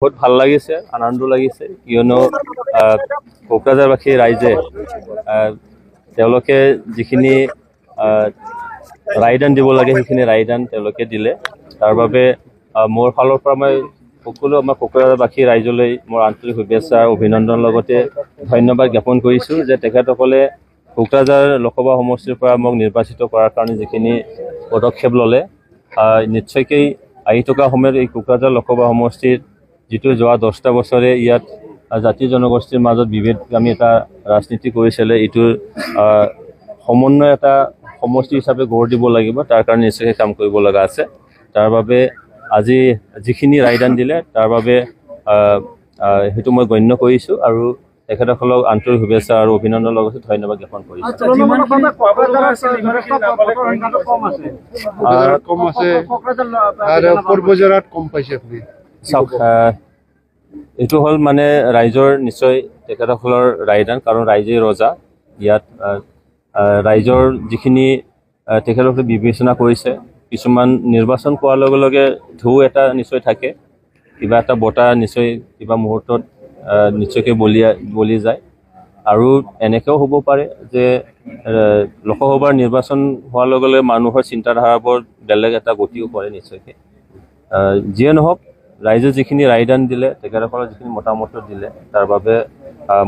বহুত ভাল লাগিছে, আনন্দ লাগিছে, কিয়নো কোকৰাঝাৰবাসী ৰাইজে তেওঁলোকে যিখিনি ৰায়দান দিব লাগে সেইখিনি ৰায়দান তেওঁলোকে দিলে। তাৰ বাবে মোৰ ফালৰ পৰা মই সকলো আমাৰ কোকৰাঝাৰবাসী ৰাইজলৈ মোৰ আন্তৰিক শুভেচ্ছা অভিনন্দনৰ লগতে ধন্যবাদ জ্ঞাপন কৰিছোঁ যে তেখেতসকলে কোকৰাঝাৰ লোকসভা সমষ্টিৰ পৰা মোক নিৰ্বাচিত কৰাৰ কাৰণে যিখিনি পদক্ষেপ ল'লে, নিশ্চয়কৈ আহি থকা সময়ত এই কোকৰাঝাৰ লোকসভা সমষ্টিত যিটো যোৱা 10টা বছৰে ইয়াত জাতি জনগোষ্ঠীৰ মাজত বিভেদগামী এটা ৰাজনীতি কৰিছিলে, এইটোৰ সমন্বয় এটা সমষ্টি হিচাপে গঢ় দিব লাগিব। তাৰ কাৰণে নিশ্চয়কৈ কাম কৰিব লগা আছে। তাৰ বাবে আজি যিখিনি ৰায়দান দিলে তাৰ বাবে সেইটো মই গণ্য কৰিছোঁ আৰু তেখেতসকলক আন্তৰিক শুভেচ্ছা আৰু অভিনন্দনৰ লগতে ধন্যবাদ জ্ঞাপন কৰিছোঁ। চাওক, এইটো হ'ল মানে ৰাইজৰ নিশ্চয় তেখেতসকলৰ ৰায়দান, কাৰণ ৰাইজেই ৰজা। ইয়াত ৰাইজৰ যিখিনি তেখেতসকলে বিবেচনা কৰিছে, কিছুমান নিৰ্বাচন পোৱাৰ লগে লগে ঢৌ এটা নিশ্চয় থাকে, কিবা এটা বঁটা নিশ্চয় কিবা মুহূৰ্তত নিশ্চয়কৈ বলি যায়। আৰু এনেকৈও হ'ব পাৰে যে লোকসভাৰ নিৰ্বাচন হোৱাৰ লগে লগে মানুহৰ চিন্তাধাৰাবোৰ বেলেগ এটা গতিও কৰে নিশ্চয়কৈ। যিয়ে নহওক, ৰাইজে যিখিনি ৰায়দান দিলে, তেখেতসকলৰ যিখিনি মতামত দিলে, তাৰ বাবে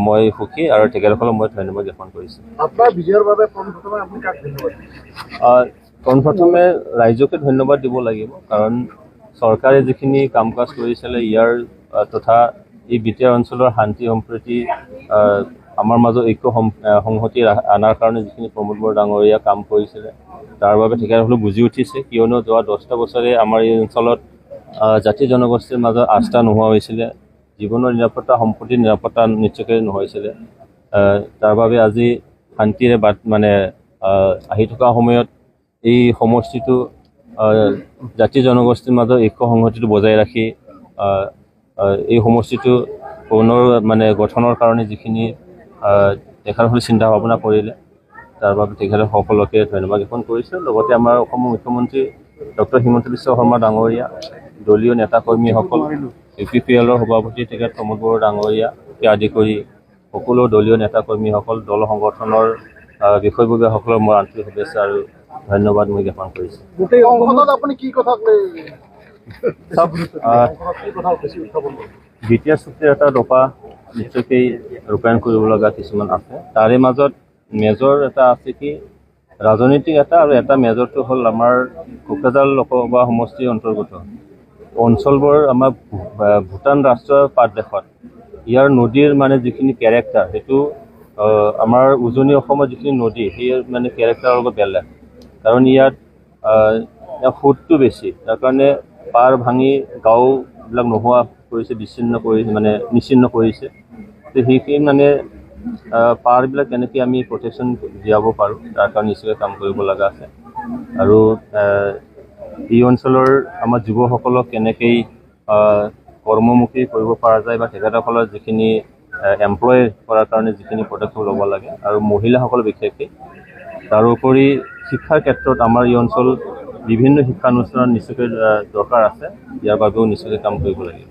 মই সুখী আৰু তেখেতসকলক মই ধন্যবাদ জ্ঞাপন কৰিছোঁ। পোনপ্ৰথমে ৰাইজকে ধন্যবাদ দিব লাগিব, কাৰণ চৰকাৰে যিখিনি কাম কাজ কৰিছিলে ইয়াৰ তথা এই বিটিআৰ অঞ্চলৰ শান্তি সম্প্ৰীতি আমাৰ মাজত ঐক্য সংহতি অনাৰ কাৰণে যিখিনি প্ৰমোদ বড়ো ডাঙৰীয়া কাম কৰিছিলে, তাৰ বাবে তেখেতসকলে বুজি উঠিছে। কিয়নো যোৱা 10টা বছৰে আমাৰ এই অঞ্চলত জাতি জনগোষ্ঠীৰ মাজত আস্থা নোহোৱা হৈছিলে, জীৱনৰ নিৰাপত্তা, সম্পত্তিৰ নিৰাপত্তা নিশ্চয়কৈ নহৈছিলে। তাৰ বাবে আজি শান্তিৰে আহি থকা সময়ত এই সমষ্টিটো জাতি জনগোষ্ঠীৰ মাজত ঐক্য সংহতিটো বজাই ৰাখি এই সমষ্টিটো পুনৰ গঠনৰ কাৰণে যিখিনি তেখেতসকলে চিন্তা ভাৱনা কৰিলে, তাৰ বাবে তেখেতসকলকে ধন্যবাদ জ্ঞাপন কৰিছোঁ। লগতে আমাৰ অসমৰ মুখ্যমন্ত্ৰী ডক্টৰ হিমন্ত বিশ্ব শৰ্মা ডাঙৰীয়া, দলীয় নেতাকৰ্মীসকল, UPPLৰ সভাপতি তেখেত প্ৰমোদ বড়ো ডাঙৰীয়াকে আদি কৰি সকলো দলীয় নেতাকৰ্মীসকল, দল সংগঠনৰ বিষয়ববীয়াসকলৰ মোৰ আন্তৰিক শুভেচ্ছা আৰু ধন্যবাদ মই জ্ঞাপন কৰিছোঁ। বিটিআৰ চুক্তিৰ এটা দফা নিশ্চয়কৈ ৰূপায়ণ কৰিব লগা কিছুমান আছে। তাৰে মাজত মেজৰ এটা আছে কি ৰাজনৈতিক এটা, আৰু এটা মেজৰটো হ'ল আমাৰ কোকৰাঝাৰ লোকসভা সমষ্টিৰ অন্তৰ্গত অঞ্চলবোৰ আমাৰ ভূটান ৰাষ্ট্ৰৰ পাদদেশত। ইয়াৰ নদীৰ যিখিনি কেৰেক্টাৰ, সেইটো আমাৰ উজনি অসমৰ যিখিনি নদী সেই কেৰেক্টাৰৰ লগত বেলেগ, কাৰণ ইয়াত সোঁতটো বেছি। তাৰ কাৰণে পাৰ ভাঙি গাঁওবিলাক নোহোৱা কৰিছে, নিচ্ছিন্ন কৰিছে। তো সেইখিনি পাৰবিলাক কেনেকৈ আমি প্ৰটেকশ্যন দিয়াব পাৰোঁ, তাৰ কাৰণে নিশ্চয়কৈ কাম কৰিব লগা আছে। আৰু এই অঞ্চলৰ আমাৰ যুৱসকলক কেনেকৈ কৰ্মমুখী কৰিব পৰা যায়, বা তেখেতসকলৰ যিখিনি এমপ্লয় কৰাৰ কাৰণে যিখিনি পদক্ষেপ ল'ব লাগে, আৰু মহিলাসকল বিশেষকৈ। তাৰোপৰি শিক্ষাৰ ক্ষেত্ৰত আমাৰ এই অঞ্চল বিভিন্ন শিক্ষানুষ্ঠান নিশ্চয়কৈ দৰকাৰ আছে, ইয়াৰ বাবেও নিশ্চয়কৈ কাম কৰিব লাগিব।